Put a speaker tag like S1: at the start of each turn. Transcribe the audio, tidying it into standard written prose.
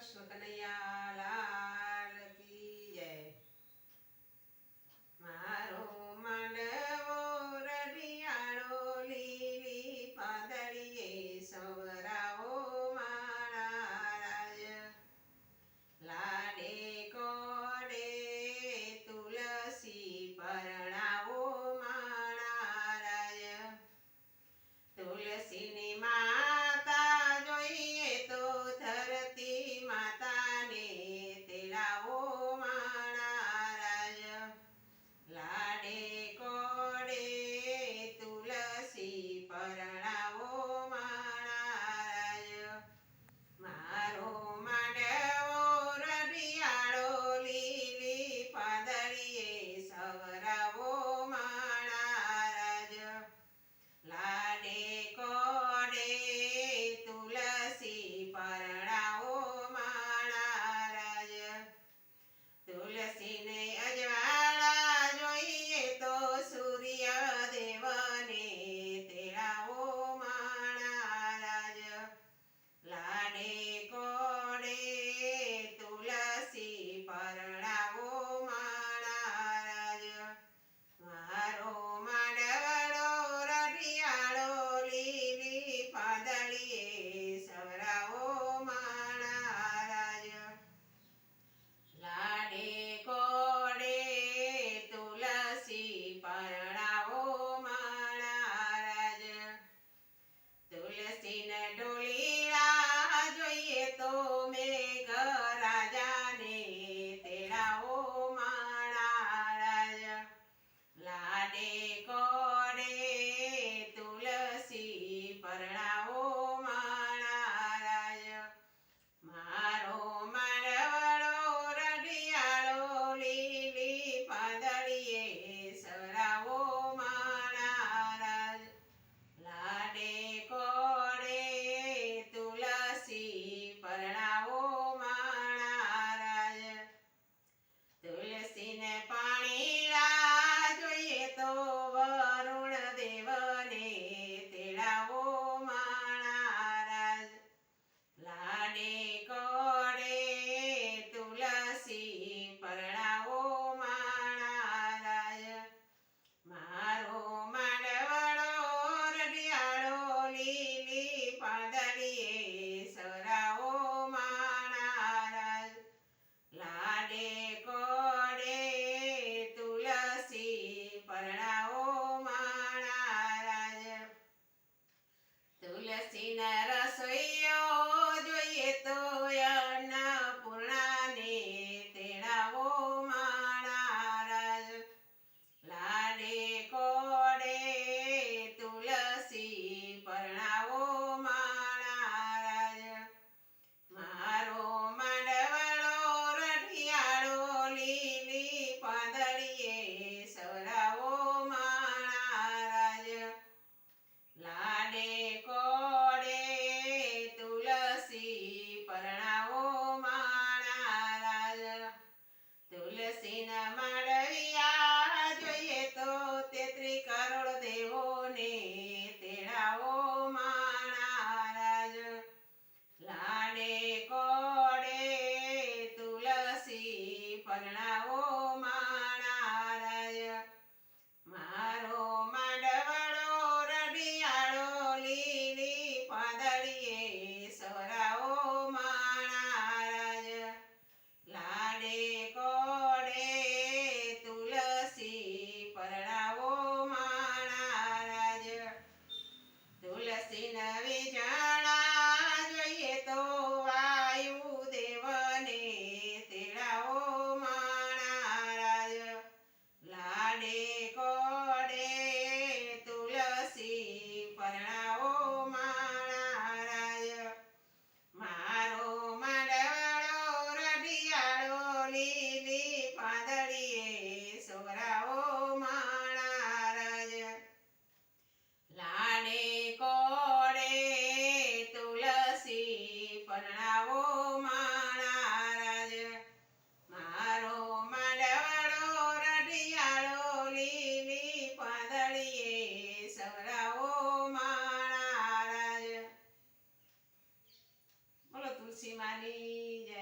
S1: કૃષ્ણ કનૈયા લાલ કી જય। મારો માંડવો રડિયાળો લીલી પાંદડીએ સવરાવો મારા રાજ। લાડે કોડે તુલસી પરણાવો મારા રાજ। તુલસીની માતા જોઈએ તો ધરતી માતાને તેડાવો મારા રાજ। લાડે કોડે તુલસી પરણાવો મારા રાજ। મારો માંડવો રડિયાળો લીલી પાંદડીએ સવરાવો મારા રાજ। લાડે કોડે તુલસી પરણાવો મારા રાજ। તુલસીને અજવાળા જોઈએ તો સૂર્ય દેવને તેડાવો મારા રાજ। લાડે કોડે તુલસી પરણાવો મારા રાજ। મારો માંડવડો રડિયાળો લીલી પાંદડીએ સવરાવો મારા રાજ। લાડે કોડે તુલસી પરણાવો મારા રાજ। તુલસીને ઢોલીડા જોઈએ તો મેઘરાજાને તેડાવો મારા રાજ। લાડે કોડે તુલસી પરણાવો મારા રાજ। મારો માંડવડો રડિયાળો લીલી પાંદડીએ સવરાવો મારા રાજ। લાડે કોડે તુલસી પરણાવો મારા રાજ। તુલસીને પાણીડા જોઈએ તો વરુણ દેવને તેડાવો મારા રાજ। લાડે કોડે તુલસી પરણાવો મારા રાજ। મારો માંડવડો રડિયાળો લીલી પાંદડીએ સવરાવો મારા રાજ। લાડે કોડે તુલસી પરણાવો મારા રાજ। તુલસીના રસોઈયો જોઈએ તો અન્નપૂર્ણાને તેડાવો મારા રાજ। લાડે કોડે તુલસી પરણાવો મારા રાજ। મારો માંડવડો રડિયાળો લીલી પાંદડીએ સવરાવો મારા રાજ। લાડે કોડે તુલસી પરણાવો મારા રાજ। તુલસીના માંડવિયા જોઈએ તો 33 કરોડ દેવોને તેડાવો મારા રાજ। લાડે કોડે તુલસી પરણાવો મારા રાજ। મારો માંડવડો રડિયાળો લીલી પાંદડીએ સવરાવો મારા રાજ। લાડે કોડે તુલસી પરણાવો મારા રાજ। તુલસીના વીજણા જોઈએ તો વાયુ દેવને તેડાવો મારા રાજ। લાડે કોડે તુલસી પરણાવો મારા રાજ। મારો માંડવડો રડિયાળો લીલી પાંદડીએ સવરાવો મારા રાજ। લાડે કોડે તુલસી પરણાવો મારા રાજ। મારો માંડવડો રડિયાળો લીલી પાંદડીએ સવરાવો મારા રાજ। બોલો તુલસી। તુલસી માની જય